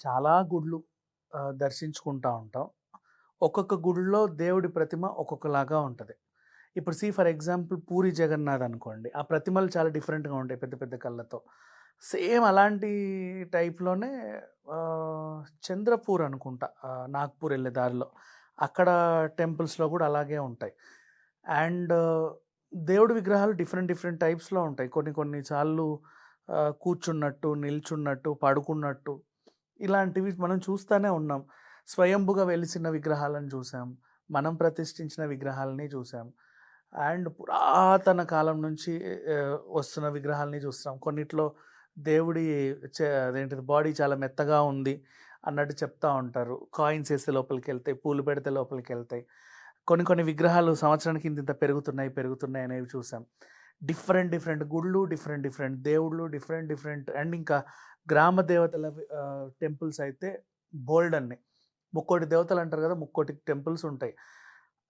చాలా గుడులు దర్శించుకుంటా ఉంటాం. ఒక్కొక్క గుడిలో దేవుడి ప్రతిమ ఒక్కొక్కలాగా ఉంటది. ఇప్పుడు ఫర్ ఎగ్జాంపుల్ పూరి జగన్నాథ్ అనుకోండి. ఆ ప్రతిమలు చాలా డిఫరెంట్‌గా ఉంటాయి పెద్ద పెద్ద కళ్ళతో. సేమ్ అలాంటి టైప్‌లోనే చంద్రపూర్ అనుకుంటా, నాగ్‌పూర్ ఎళ్ళే దారిలో. అక్కడ టెంపుల్స్‌లో గూడా అలాగే ఉంటాయి. అండ్ దేవుడి విగ్రహాలు డిఫరెంట్ డిఫరెంట్ టైప్స్‌లో ఉంటాయి. కొన్ని కొన్ని సార్లు కూర్చున్నట్టు, నిల్చున్నట్టు, పడుకున్నట్టు ఇలాంటివి మనం చూస్తానే ఉన్నాం. స్వయంభుగా వెలిసిన విగ్రహాలను చూసాం. మనం ప్రతిష్ఠించిన విగ్రహాలని చూసాం. అండ్ పురాతన కాలం నుంచి వస్తున్న విగ్రహాలని చూస్తాం. కొన్నిట్లో దేవుడి అదేంటిది బాడీ చాలా మెత్తగా ఉంది అన్నట్టు చెప్తా ఉంటారు. కాయిన్స్ ఏస్తే లోపలికెళ్తాయి. పూలు పెడితే లోపలికెళ్తాయి. కొన్ని కొన్ని విగ్రహాలు సంవత్సరానికి ఇంతింత పెరుగుతున్నాయి, పెరుగుతున్నాయి అనేవి చూసాం. డిఫరెంట్ డిఫరెంట్ గుళ్ళు, డిఫరెంట్ డిఫరెంట్ దేవుళ్ళు, డిఫరెంట్ డిఫరెంట్ అండ్ ఇంకా గ్రామ దేవతల టెంపుల్స్ అయితే బోలెడన్ని. ముక్కోటి దేవతలు అంటారు కదా! ముక్కోటి టెంపుల్స్ ఉంటాయి.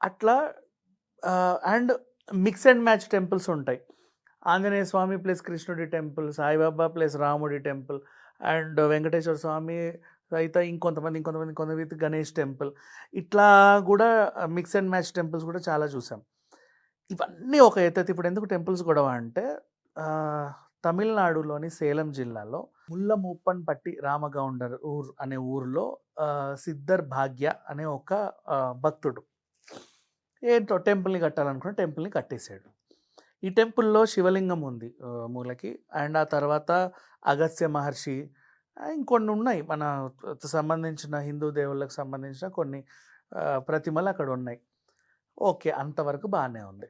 అట్లా and mix and match temples ఉంటాయి. ఆంజనేయ స్వామి ప్లస్ కృష్ణుడి టెంపుల్, సాయిబాబా ప్లస్ రాముడి టెంపుల్ అండ్ వెంకటేశ్వర స్వామి అయితే ఇంకొంతమంది విత్ గణేష్ టెంపుల్. ఇట్లా గూడా మిక్స్ అండ్ మ్యాచ్ టెంపుల్స్ గూడా చాలా చూసాం. ఇవన్నీ ఒక ఎత్తైతే ఇప్పుడు ఎందుకు టెంపుల్స్ గొడవ అంటే తమిళనాడులోని సేలం జిల్లాలో ముల్లమూప్పన్పట్టి రామగౌండర్ అనే ఊరిలో సిద్ధర్ భాగ్య అనే ఒక భక్తుడు ఏంటో టెంపుల్‌ని కట్టాలనుకున్న టెంపుల్‌ని కట్టేసాడు. ఈ టెంపుల్‌లో శివలింగం ఉంది మూలకి. అండ్ ఆ తర్వాత అగస్త్య మహర్షి ఇంకొన్ని ఉన్నాయి. మన సంబంధించిన హిందూ దేవుళ్ళకి సంబంధించిన కొన్ని ప్రతిమలు అక్కడ ఉన్నాయి. ఓకే. అంతవరకు బానే ఉంది.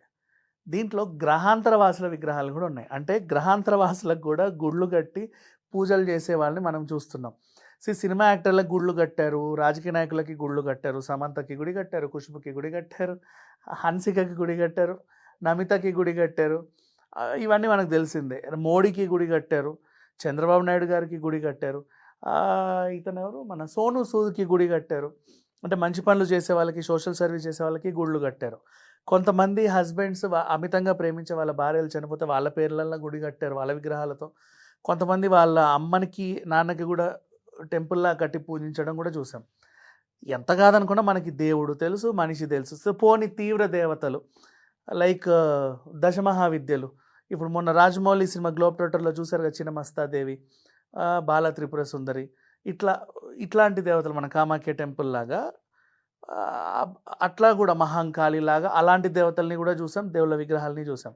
దీంట్లో గ్రహాంతర వాసుల విగ్రహాలు గూడా ఉన్నాయి. అంటే గ్రహాంతర వాసులకు గూడా గుళ్ళు కట్టి పూజలు చేసే వాళ్ళని మనం చూస్తున్నాం. సినిమా యాక్టర్‌లకు గుళ్ళు కట్టారు, రాజకీయ నాయకులకి గుళ్ళు కట్టారు. సమంతకి గుడి కట్టారు, ఖుష్బుకి గుడి కట్టారు, హన్సికకి గుడి కట్టారు, నమితకి గుడి కట్టారు. ఇవన్నీ మనకు తెలిసిందే. మోడీకి గుడి కట్టారు, చంద్రబాబు నాయుడు గారికి గుడి కట్టారు. ఇతనెవరు మన సోనూ సూద్‌కి గుడి కట్టారు. అంటే మంచి పనులు చేసే వాళ్ళకి, సోషల్ సర్వీస్ చేసే వాళ్ళకి గుళ్ళు కట్టారు. కొంతమంది హస్బెండ్స్ అమితంగా ప్రేమించే వాళ్ళ భార్యలు చనిపోతే వాళ్ళ పేర్లల్లో గుడి కట్టారు వాళ్ళ విగ్రహాలతో. కొంతమంది వాళ్ళ అమ్మకి, నాన్నకి గూడా టెంపుల్‌లా కట్టి పూజించడం గూడా చూసాం. ఎంత కాదనుకున్నా మనకి దేవుడు తెలుసు, మనిషి తెలుసు. సో, పోనీ తీవ్ర దేవతలు లైక్ దశమహావిద్యలు. ఇప్పుడు మొన్న 'రాజమౌళి' సినిమా 'గ్లోబ్ ట్రోటర్‌లో' చూసారు కదా! చిన్నమస్తాదేవి, బాల త్రిపుర సుందరి. ఇట్లా ఇట్లాంటి దేవతలు మన కామాఖ్య టెంపుల్ లాగా అట్లా గూడా మహంకాళిలాగా అలాంటి దేవతల్ని గూడా చూసాం. దేవుళ్ళ విగ్రహాలని చూసాం.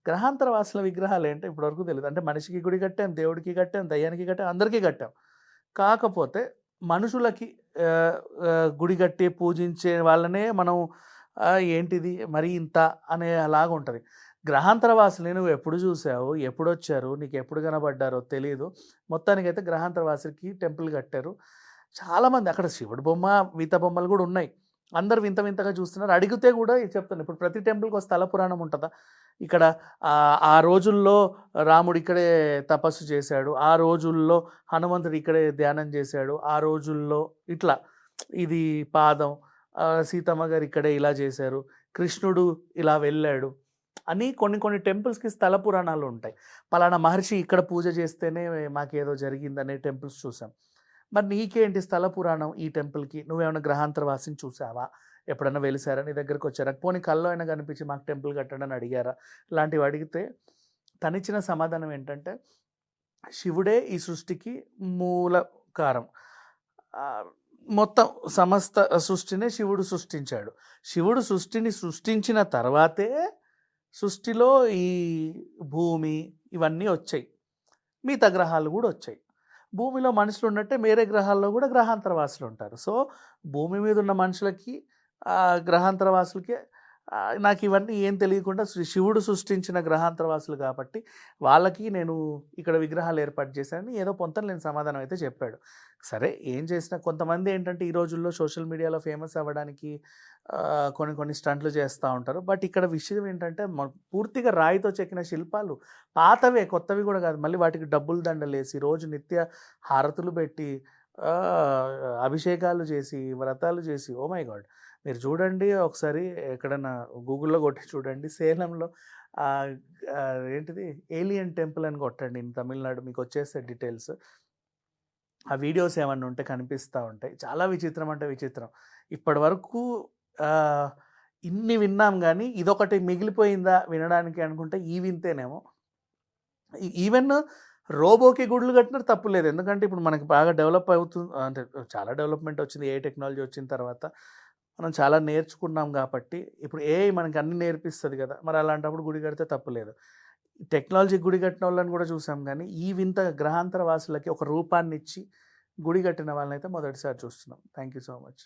గ్రహాంతర వాసుల విగ్రహాలేంటో ఇప్పటివరకు తెలీదు. అంటే మనిషికి గుడి కట్టాం, దేవుడికి కట్టాం, దయ్యానికి కట్టాం, అందరికీ కట్టాం. కాకపోతే మనుషులకి గుడి కట్టి పూజించే వాళ్ళనే మనం ఏంటిది మరీ ఇంత అనేలాగుంటది. గ్రహాంతర వాసులని నువ్వు ఎప్పుడు చూసావు? ఎప్పుడొచ్చారు? నీకెప్పుడు కనపడ్డారో తెలీదు. మొత్తానికైతే గ్రహాంతర వాసులకి టెంపుల్ కట్టారు. చాలామంది అక్కడ శివుడి బొమ్మ, మిగతా బొమ్మలు గూడా ఉన్నాయి. అందరూ వింత వింతగా చూస్తున్నారు. అడిగితే గూడా చెప్తాను. ఇప్పుడు ప్రతి టెంపుల్‌కో స్థల పురాణం ఉంటదా? ఇక్కడ ఆ రోజుల్లో రాముడు ఇక్కడే తపస్సు చేశాడు. ఆ రోజుల్లో హనుమంతుడు ఇక్కడే ధ్యానం చేశాడు. ఆ రోజుల్లో ఇట్లా ఇది పాదం, సీతమ్మ గారు ఇక్కడే ఇలా చేశారు. కృష్ణుడు ఇలా వెళ్ళాడు అని కొన్ని కొన్ని టెంపుల్స్‌కి స్థల పురాణాలు ఉంటాయి. పలానా మహర్షి ఇక్కడ పూజ చేస్తేనే మాకేదో జరిగిందనే టెంపుల్స్ చూసాం. మరి నీకేంటి స్థల పురాణం ఈ టెంపుల్‌కి? నువ్వేమన్నా గ్రహాంతర వాసిని చూసావా? ఎప్పుడన్నా వెలిసారా? నీ దగ్గరకొచ్చారా? పోనీ కల్లో అయినా కనిపించి మాకు టెంపుల్ కట్టండి అని అడిగారా? ఇలాంటివి అడిగితే తనిచ్చిన సమాధానం ఏంటంటే, శివుడే ఈ సృష్టికి మూల కారం. మొత్తం సమస్త సృష్టినే శివుడు సృష్టించాడు. శివుడు సృష్టిని సృష్టించిన తర్వాతే సృష్టిలో ఈ భూమి ఇవన్నీ వచ్చాయి. మిగతా గ్రహాలు గూడా వచ్చాయి. భూమిలో మనుషులున్నట్టే వేరే గ్రహాల్లో గూడా గ్రహాంతర వాసులుంటారు. సో, భూమి మీద ఉన్న మనుషులకి, గ్రహాంతర వాసులకి నాకివన్నీ ఏం తెలియకుండా శివుడు సృష్టించిన గ్రహాంతర వాసులు కాబట్టి, వాళ్ళకి నేను ఇక్కడ విగ్రహాలు ఏర్పాటు చేశానని ఏదో పొంతనలేని సమాధానం అయితే చెప్పాడు. సరే ఏం చేసినా కొంతమంది ఏంటంటే ఈ రోజుల్లో సోషల్ మీడియాలో ఫేమస్ అవ్వడానికి కొన్ని కొన్ని స్టంట్లు చేస్తూ ఉంటారు. బట్ ఇక్కడ విషయం ఏంటంటే పూర్తిగా రాయితో చెక్కిన శిల్పాలు పాతవే, కొత్తవి గూడా గాదు. మళ్ళీ వాటికి డబ్బులు దండలేసి, రోజు నిత్య హారతులు బెట్టి, అభిషేకాలు చేసి, వ్రతాలు చేసి ఓహ్ మై గాడ్! మీరు చూడండి ఒకసారి ఎక్కడన్నా గూగుల్‌లో కొట్టి చూడండి. సేలంలో ఆహ్, ఏంటిది ఏలియన్ టెంపుల్ అని కొట్టండి ఇన్ తమిళనాడు మీకొచ్చేస్తాయి డీటెయిల్స్. ఆ వీడియోస్ ఏమన్నా ఉంటే కనిపిస్తూ ఉంటాయి. చాలా విచిత్రం అంటే విచిత్రం. ఇప్పటి వరకు ఇన్ని విన్నాం గానీ, ఇదొకటి మిగిలిపోయిందా వినడానికి అనుకుంటే ఈ వింతేనేమో. ఈవెన్ రోబోకి గుడులు కట్టినా తప్పు లేదు. ఎందుకంటే ఇప్పుడు మనకి బాగా డెవలప్ అంటే చాలా డెవలప్‌మెంట్ వచ్చింది. ఏఐ టెక్నాలజీ వచ్చిన తర్వాత మనం చాలా నేర్చుకున్నాం కాబట్టి, ఇప్పుడు ఏఐ మనకి అన్నీ నేర్పిస్తది గదా! మరి అలాంటప్పుడు గుడి కడితే తప్పు లేదు. టెక్నాలజీకి గుడి కట్టినోళ్ళని గూడా చూసాం గానీ, ఈ వింత గ్రహాంతర వాసులకి ఒక రూపాన్నిచ్చి గుడి కట్టిన వాళ్ళనైతే మొదటిసారి చూస్తున్నాం. Thank you so much.